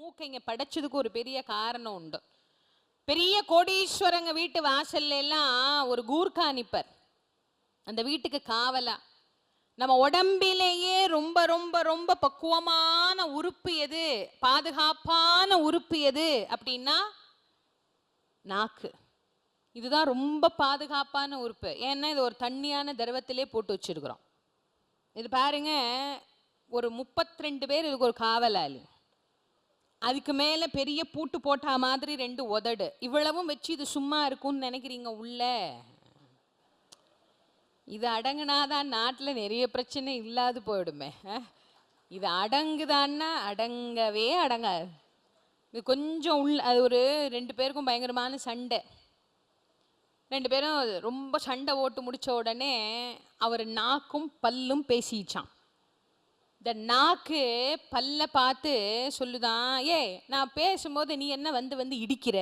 மூக்கை இங்க படைச்சதுக்கு ஒரு பெரிய காரணம் உண்டு. பெரிய கோடீஸ்வரங்க வீட்டு வாசல்ல எல்லாம் ஒரு கூர்க்கா நிப்பர், அந்த வீட்டுக்கு காவலா. நம்ம உடம்பிலேயே ரொம்ப ரொம்ப ரொம்ப பக்குவமான உறுப்பு எது, பாதுகாப்பான உறுப்பு எது அப்படின்னா நாக்கு. இதுதான் ரொம்ப பாதுகாப்பான உறுப்பு. ஏன்னா இது ஒரு தண்ணியான திரவத்திலே போட்டு வச்சிருக்கிறோம். இது பாருங்க, ஒரு 32 பேர் இதுக்கு ஒரு காவலாளி. அதுக்கு மேல பெரிய பூட்டு போட்டா மாதிரி 2 உதடு. இவ்வளவும் வச்சு இது சும்மா இருக்கும்னு நினைக்கிறீங்க? உள்ள இது அடங்குனாதான் நாட்டில் நிறைய பிரச்சனை இல்லாது போயிடுமே. இது அடங்குதான்னா அடங்கவே அடங்காது. இது கொஞ்சம் உள்ள, அது ஒரு 2 பேருக்கும் பயங்கரமான சண்டை. 2 பேரும் ரொம்ப சண்டை ஓட்டு முடிச்ச உடனே அவர் நாக்கும் பல்லும் பேசிச்சான். இந்த நாக்கு பல்ல பார்த்து சொல்லுதான், ஏ நான் பேசும்போது நீ என்ன வந்து வந்து இடிக்கிற?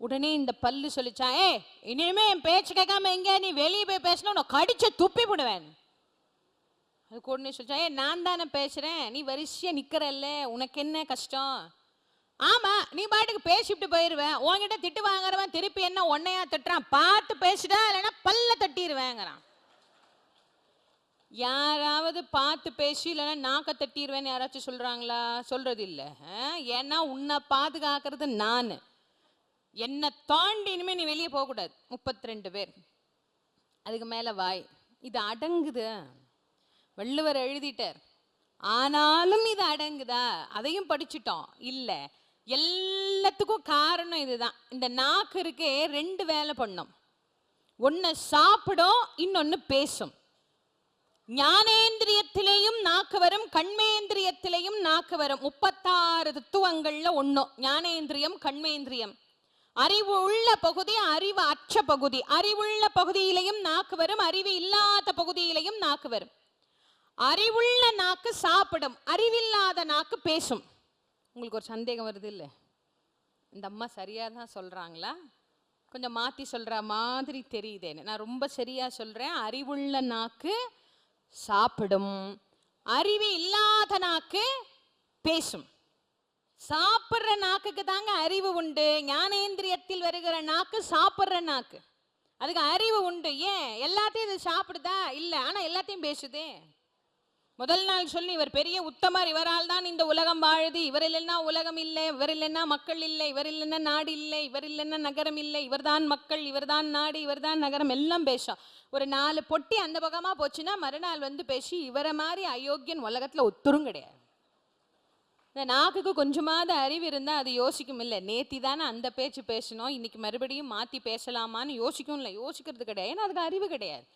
உடனே இந்த பல்லு சொல்லிச்சான், ஏ இனிமே என் பேச்சு கேட்காம எங்க நீ வெளியே போய் பேசணும், நான் கடிச்சு துப்பி விடுவேன். அதுக்கு உடனே சொல்லிச்சான், ஏ நான் தானே பேசுறேன், நீ வரிசையா நிக்கிறல்ல, உனக்கு என்ன கஷ்டம்? ஆமா, நீ பாட்டுக்கு பேசிட்டு போயிருவேன், உன்கிட்ட திட்டு வாங்குறவன் திருப்பி என்ன உன்னையா திட்டுறான், பார்த்து பேசிட்டா இல்லைன்னா பல்ல தட்டிடுவேங்கிறான். யாராவது பார்த்து பேசி இல்லைன்னா நாக்க தட்டிடுவேன்னு யாராச்சும் சொல்றாங்களா? சொல்றது இல்லை. ஏன்னா உன்னை பாதுகாக்கிறது நான். என்னை தாண்டி இனிமே நீ வெளியே போகக்கூடாது. 32 பேர், அதுக்கு மேல வாய். இது அடங்குது, வள்ளுவர் எழுதிட்டார். ஆனாலும் இது அடங்குதா? அதையும் படிச்சுட்டோம். இல்லை, எல்லாத்துக்கும் காரணம் இதுதான். இந்த நாக்கு இருக்கே 2 வேலை பண்ணும். ஒன்னு சாப்பிடும், இன்னொன்னு பேசும். ஞானேந்திரியத்திலேயும் நாக்கு வரும், கண்மேந்திரியத்திலேயும் நாக்கு வரும். 36 தத்துவங்கள்ல ஒண்ணு ஞானேந்திரியம், கண்மேந்திரியம். அறிவு உள்ள பகுதி, அறிவு அற்ற பகுதி. அறிவுள்ள பகுதியிலையும் நாக்கு வரும், அறிவு இல்லாத பகுதியிலையும் நாக்கு வரும். அறிவுள்ள நாக்கு சாப்பிடும், அறிவில்லாத நாக்கு பேசும். உங்களுக்கு ஒரு சந்தேகம் வருது இல்லை, இந்த அம்மா சரியா தான் சொல்றாங்களா, கொஞ்சம் மாத்தி சொல்ற மாதிரி தெரியுதேன்னு? நான் ரொம்ப சரியா சொல்றேன். அறிவுள்ள நாக்கு சாப்பிடும், அறிவு இல்லாத நாக்கு பேசும். சாப்பிட்ற நாக்குக்கு தாங்க அறிவு உண்டு. ஞானேந்திரியத்தில் வருகிற நாக்கு சாப்பிட்ற நாக்கு, அதுக்கு அறிவு உண்டு. ஏன்? எல்லாத்தையும் இது சாப்பிடுதா? இல்லை, ஆனா எல்லாத்தையும் பேசுதே. முதல் நாள் சொல்லி இவர் பெரிய உத்தமர், இவரால் தான் இந்த உலகம் வாழுது, இவர் இல்லைன்னா உலகம் இல்லை, இவர் இல்லைன்னா மக்கள் இல்லை, இவர் இல்லைன்னா நாடு இல்லை, இவர் இல்லைன்னா நகரம் இல்லை, இவர்தான் மக்கள், இவர்தான் நாடு, இவர்தான் நகரம், எல்லாம் பேசும். ஒரு 4 பொட்டி அந்த பக்கமா போச்சுன்னா மறுநாள் வந்து பேசி இவரை மாதிரி அயோக்கியன் உலகத்துல ஒத்துரும் கிடையாது. இந்த நாக்குக்கு கொஞ்சமாவது அறிவு இருந்தா அது யோசிக்கும். இல்லை, நேத்தி தானே அந்த பேச்சு பேசணும், இன்னைக்கு மறுபடியும் மாத்தி பேசலாமான்னு யோசிக்கும். இல்லை, யோசிக்கிறது கிடையாது. ஏன்னா அதுக்கு அறிவு கிடையாது.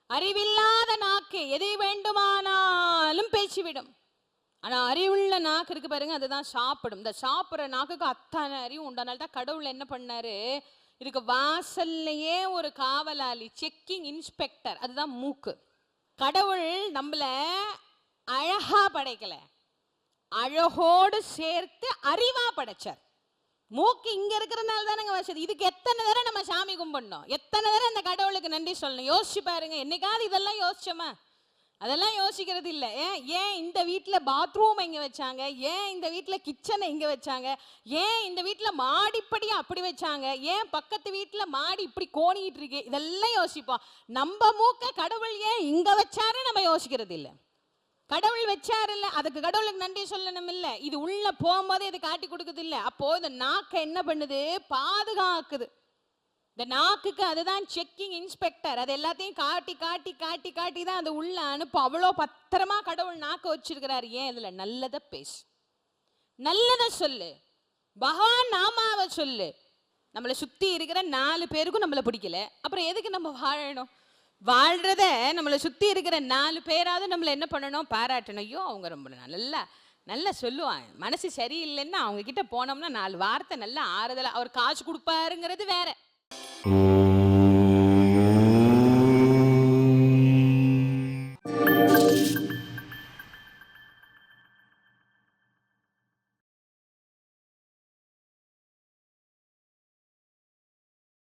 அறிவில்லாத நாக்கு எதை வேண்டுமானாலும் பேசிவிடும். ஆனா அறிவுள்ள நாக்கு இருக்கு பாருங்க, அதுதான் சாப்பிடும். இந்த சாப்பிட்ற நாக்குக்கு அத்தனை அறிவு உண்டானால தான் கடவுள் என்ன பண்ணாரு, இதுக்கு வாசல்லையே ஒரு காவலாளி, செக்கிங் இன்ஸ்பெக்டர், அதுதான் மூக்கு. கடவுள் நம்மள அழகா படைக்கல, அழகோடு சேர்த்து அறிவா படைச்சார். மூக்கு இங்க இருக்கிறதுனால தானங்க வசதி. இதுக்கு எத்தனை தடவை நம்ம சாமி கும்பிடணும், எத்தனை தடவை அந்த கடவுளுக்கு நன்றி சொல்லணும். யோசிச்சு பாருங்க, என்னைக்காவது இதெல்லாம் யோசிச்சோமா? அதெல்லாம் யோசிக்கிறது இல்லை. ஏன் இந்த வீட்டில் பாத்ரூம் எங்க வச்சாங்க, ஏன் இந்த வீட்டில் கிச்சனை எங்க வச்சாங்க, ஏன் இந்த வீட்டில் மாடிப்படியா அப்படி வச்சாங்க, ஏன் பக்கத்து வீட்டில் மாடி இப்படி கோணிக்கிட்டு இருக்கு, இதெல்லாம் யோசிப்போம். நம்ம மூக்க கடவுள் ஏன் இங்க வச்சாரு நம்ம யோசிக்கிறது இல்லை. கடவுள் வச்சாரு இல்ல, அதுக்கு கடவுளுக்கு நன்றி சொல்லணும் இல்ல. இது உள்ள போகும்போது இது காட்டி கொடுக்குது இல்ல. அப்போ இந்த நாக்கை என்ன பண்ணுது, பாதுகாக்குது. இந்த நாக்குக்கு அதுதான் செக்கிங் இன்ஸ்பெக்டர். அது எல்லாத்தையும் காட்டி காட்டி காட்டி காட்டி தான் அது உள்ள அனுப்பும். அவ்வளோ பத்திரமா கடவுள் நாக்க வச்சிருக்கிறாரு. ஏன்? இதுல நல்லதை பேசு, நல்லதை சொல்லு, பகவான் நாமாவை சொல்லு. நம்மளை சுத்தி இருக்கிற 4 பேருக்கும் நம்மளை பிடிக்கல, அப்புறம் எதுக்கு நம்ம வாழணும்? வாழ்றத நம்மளை சுத்தி இருக்கிற 4 பேராவது நம்மளை என்ன பண்ணணும், பாராட்டணும். ஐயோ அவங்க ரொம்ப நல்லா சொல்லுவாங்க, மனசு சரியில்லைன்னா அவங்க கிட்ட போனோம்னா 4 வார்த்தை நல்லா ஆறுதலா, அவர் காசு கொடுப்பாருங்கிறது வேற.